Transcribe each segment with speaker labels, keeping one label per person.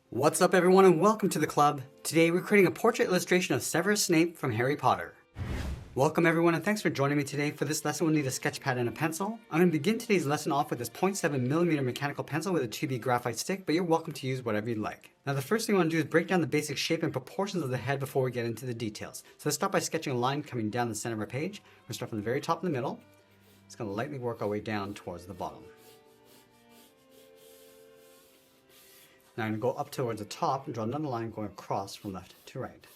Speaker 1: What's up everyone and welcome to the club. Today we're creating a portrait illustration of Severus Snape from Harry Potter. Welcome everyone and thanks for joining me today. For this lesson we'll need a sketch pad and a pencil. I'm going to begin today's lesson off with this 0.7mm mechanical pencil with a 2B graphite stick, but you're welcome to use whatever you'd like. Now the first thing we want to do is break down the basic shape and proportions of the head before we get into the details. So let's start by sketching a line coming down the center of our page. We'll start from the very top in the middle. It's going to lightly work our way down towards the bottom. Now I'm going to go up towards the top and draw another line going across from left to right.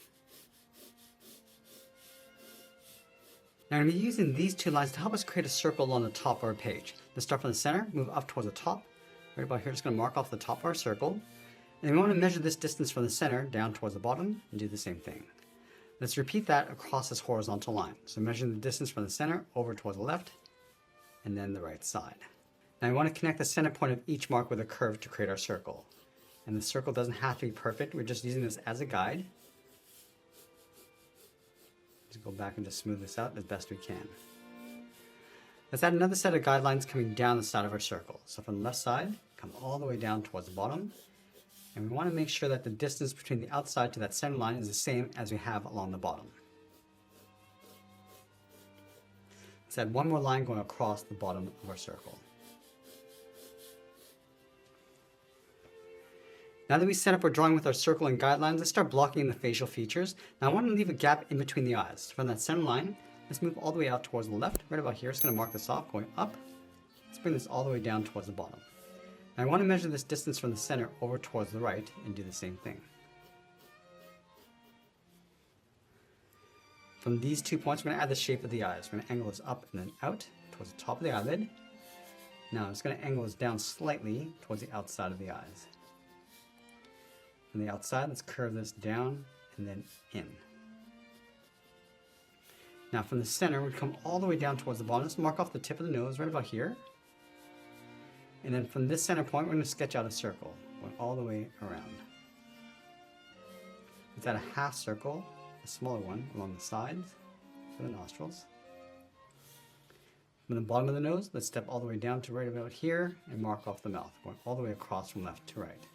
Speaker 1: Now I'm going to be using these two lines to help us create a circle along the top of our page. Let's start from the center, move up towards the top. Right about here, just going to mark off the top of our circle. And we want to measure this distance from the center down towards the bottom and do the same thing. Let's repeat that across this horizontal line. So measuring the distance from the center over towards the left and then the right side. Now we want to connect the center point of each mark with a curve to create our circle. And the circle doesn't have to be perfect. We're just using this as a guide. Just go back and just smooth this out as best we can. Let's add another set of guidelines coming down the side of our circle. So from the left side, come all the way down towards the bottom. And we want to make sure that the distance between the outside to that center line is the same as we have along the bottom. Let's add one more line going across the bottom of our circle. Now that we set up our drawing with our circle and guidelines, let's start blocking in the facial features. Now I want to leave a gap in between the eyes. From that center line, let's move all the way out towards the left. Right about here, it's going to mark this off, going up. Let's bring this all the way down towards the bottom. Now I want to measure this distance from the center over towards the right and do the same thing. From these 2 points, we're going to add the shape of the eyes. We're going to angle this up and then out towards the top of the eyelid. Now I'm just going to angle this down slightly towards the outside of the eyes. On the outside, let's curve this down and then in. Now from the center, we come all the way down towards the bottom. Let's mark off the tip of the nose right about here. And then from this center point, we're going to sketch out a circle going all the way around. Let's add a half circle, a smaller one, along the sides for the nostrils. From the bottom of the nose, let's step all the way down to right about here and mark off the mouth, going all the way across from left to right.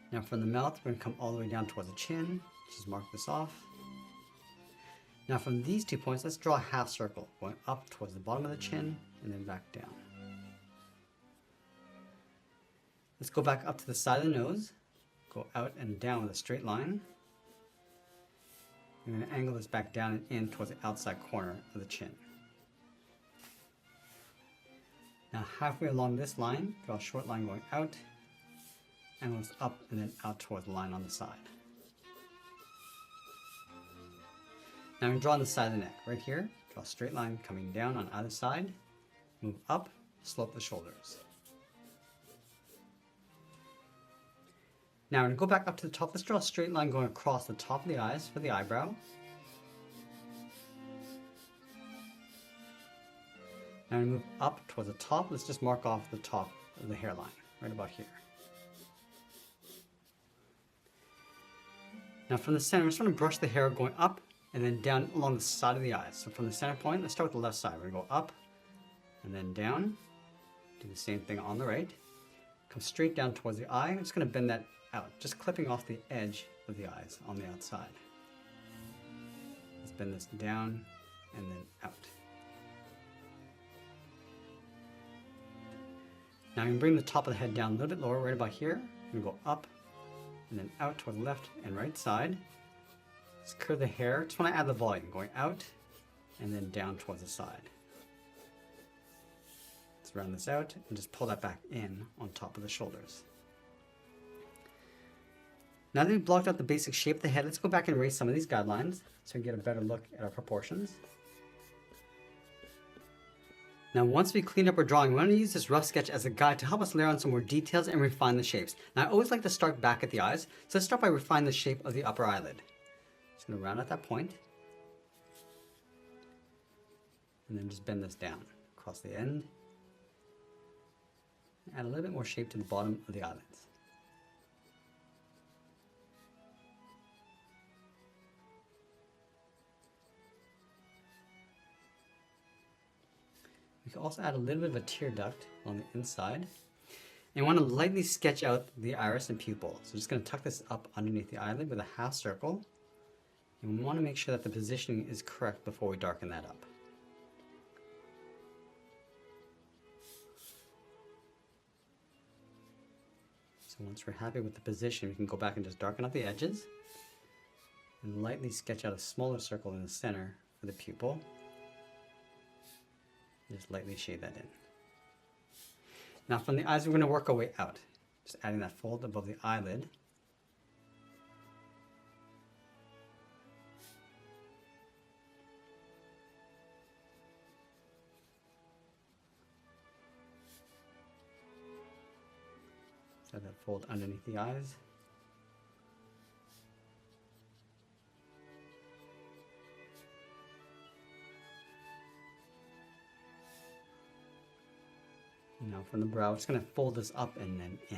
Speaker 1: Now from the mouth, we're going to come all the way down towards the chin. Just mark this off. Now from these 2 points, let's draw a half circle, going up towards the bottom of the chin and then back down. Let's go back up to the side of the nose, go out and down with a straight line. We're going to angle this back down and in towards the outside corner of the chin. Now halfway along this line, draw a short line going out, angle this up and then out towards the line on the side. Now I'm going to draw on the side of the neck. Right here, draw a straight line coming down on either side, move up, slope the shoulders. Now I'm going to go back up to the top. Let's draw a straight line going across the top of the eyes for the eyebrow. Now I'm going to move up towards the top. Let's just mark off the top of the hairline, right about here. Now from the center, I just want to brush the hair going up and then down along the side of the eyes. So from the center point, let's start with the left side. We're going to go up and then down. Do the same thing on the right. Come straight down towards the eye. I'm just going to bend that out, just clipping off the edge of the eyes on the outside. Let's bend this down and then out. Now I'm going to bring the top of the head down a little bit lower, right about here. I'm going to go up and then out toward the left and right side. Let's curve the hair. Just want to add the volume, going out and then down towards the side. Let's round this out and just pull that back in on top of the shoulders. Now that we've blocked out the basic shape of the head, let's go back and erase some of these guidelines so we can get a better look at our proportions. Now once we cleaned up our drawing, we want to use this rough sketch as a guide to help us layer on some more details and refine the shapes. Now I always like to start back at the eyes, so let's start by refining the shape of the upper eyelid. Just going to round out that point, and then just bend this down across the end. Add a little bit more shape to the bottom of the eyelids. We can also add a little bit of a tear duct on the inside. And you want to lightly sketch out the iris and pupil. So just going to tuck this up underneath the eyelid with a half circle. And we want to make sure that the positioning is correct before we darken that up. So once we're happy with the position, we can go back and just darken up the edges and lightly sketch out a smaller circle in the center for the pupil. Just lightly shade that in. Now from the eyes, we're going to work our way out. Just adding that fold above the eyelid. Add that fold underneath the eyes. Now from the brow, it's going to fold this up and then in.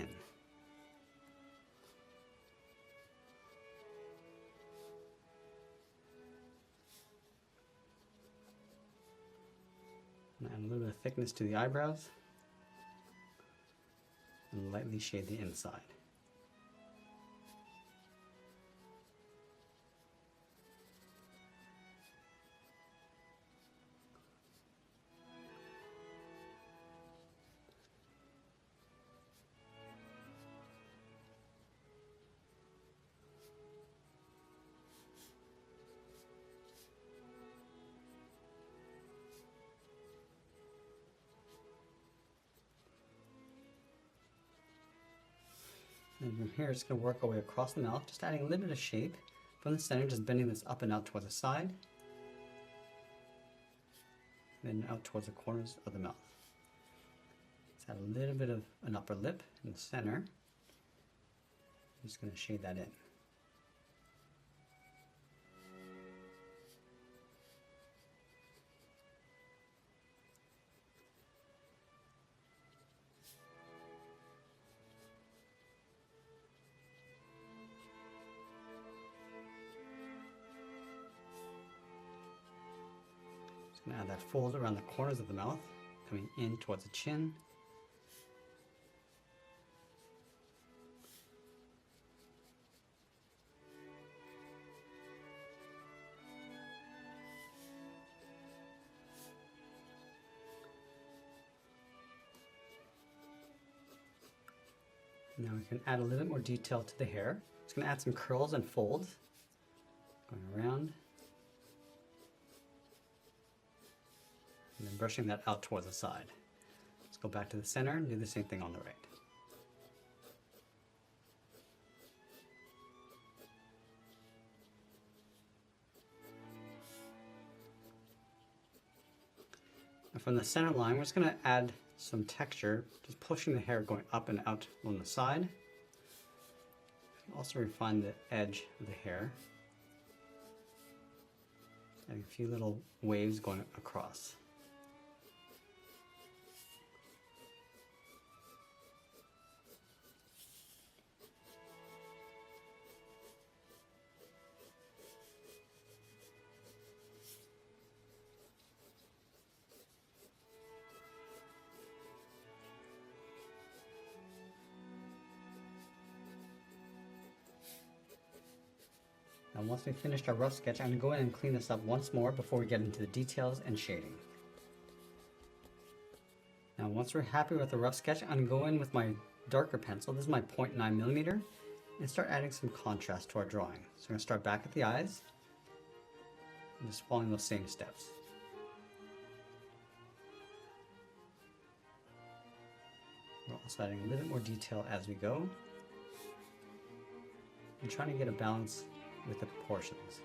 Speaker 1: And add a little bit of thickness to the eyebrows. And lightly shade the inside. And from here, it's going to work our way across the mouth, just adding a little bit of shape. From the center, just bending this up and out towards the side. And then out towards the corners of the mouth. Let's add a little bit of an upper lip in the center. I'm just going to shade that in. Just going to add that fold around the corners of the mouth, coming in towards the chin. Now we can add a little bit more detail to the hair. Just going to add some curls and folds, going around. And then brushing that out towards the side. Let's go back to the center and do the same thing on the right. And from the center line, we're just going to add some texture, just pushing the hair going up and out on the side. Also refine the edge of the hair. Adding a few little waves going across. Now once we've finished our rough sketch, I'm going to go in and clean this up once more before we get into the details and shading. Now once we're happy with the rough sketch, I'm going to go in with my darker pencil, this is my 0.9mm, and start adding some contrast to our drawing. So I'm going to start back at the eyes, and just following those same steps. We're also adding a little bit more detail as we go, and trying to get a balance with the proportions.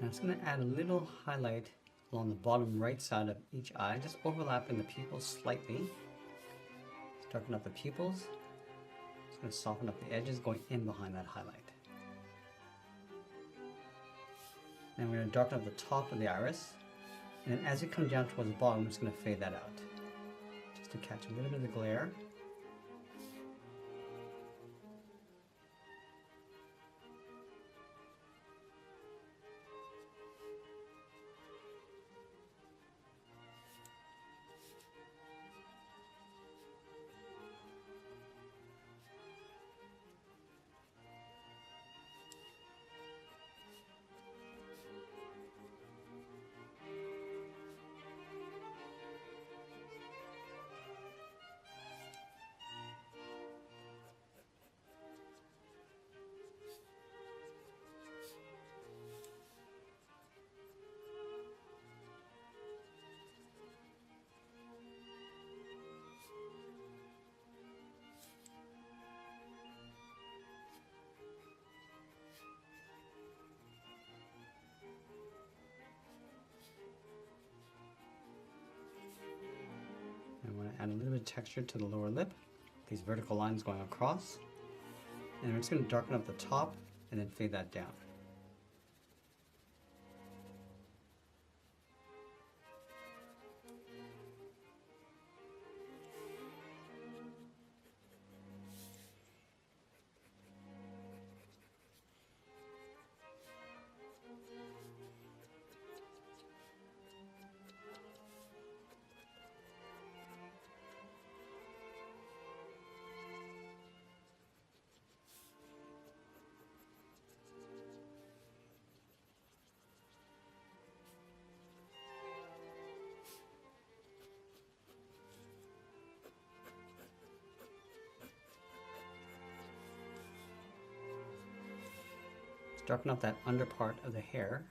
Speaker 1: I'm just going to add a little highlight along the bottom right side of each eye, just overlapping the pupils slightly. Darken up the pupils. Just going to soften up the edges going in behind that highlight. And we're going to darken up the top of the iris. And then as we come down towards the bottom, I'm just going to fade that out. Just to catch a little bit of the glare. I want to add a little bit of texture to the lower lip, these vertical lines going across. And we're just going to darken up the top and then fade that down. Darken up that under part of the hair.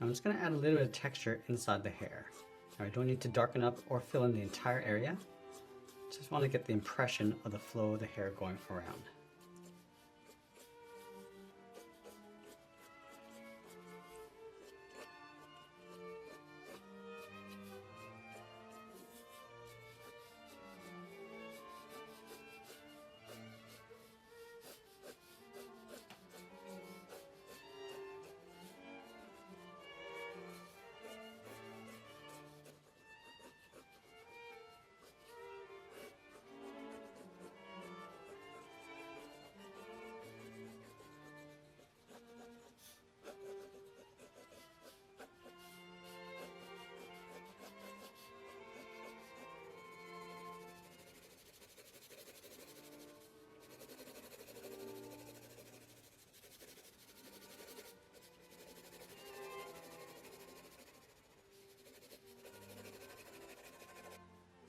Speaker 1: I'm just going to add a little bit of texture inside the hair. Now, I don't need to darken up or fill in the entire area. Just want to get the impression of the flow of the hair going around.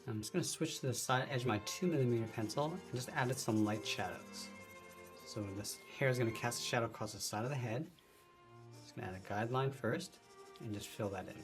Speaker 1: I'm just going to switch to the side edge of my 2mm pencil and just added some light shadows. So this hair is going to cast a shadow across the side of the head. Just going to add a guideline first and just fill that in.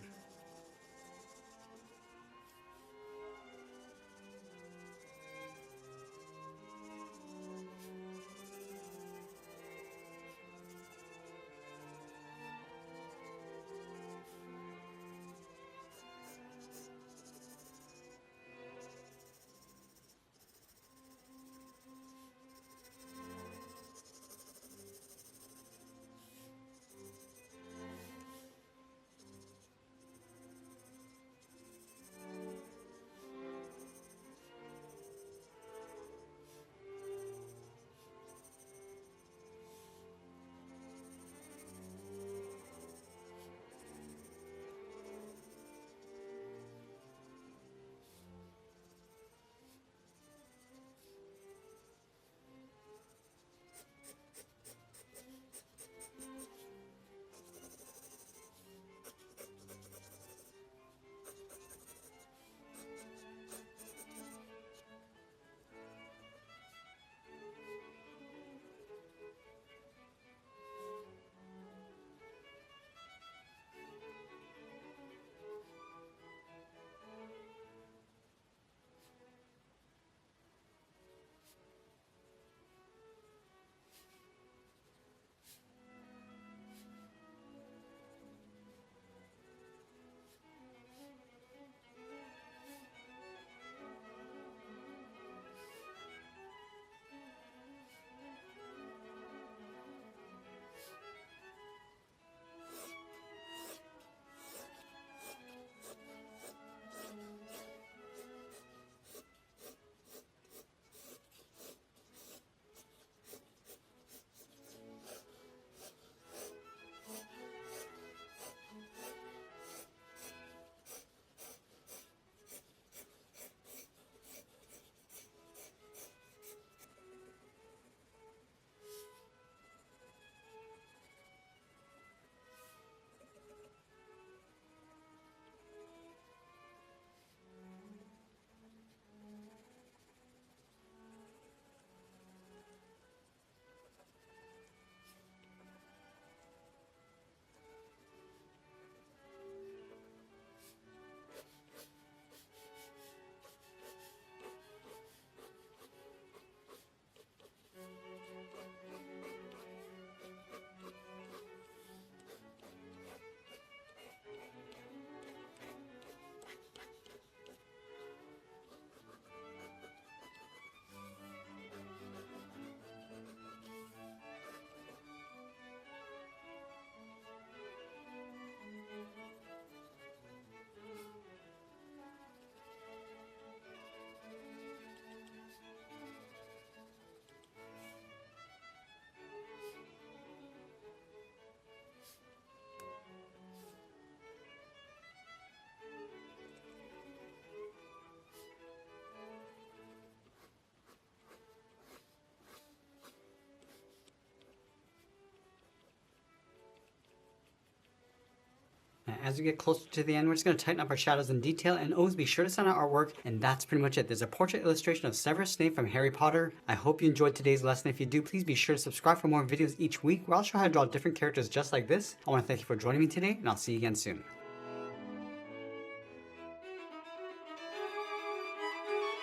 Speaker 1: as we get closer to the end, we're just going to tighten up our shadows in detail, and always be sure to sign our artwork, and that's pretty much it. There's a portrait illustration of Severus Snape from Harry Potter. I hope you enjoyed today's lesson. If you do, please be sure to subscribe for more videos each week where I'll show how to draw different characters just like this. I want to thank you for joining me today, and I'll see you again soon.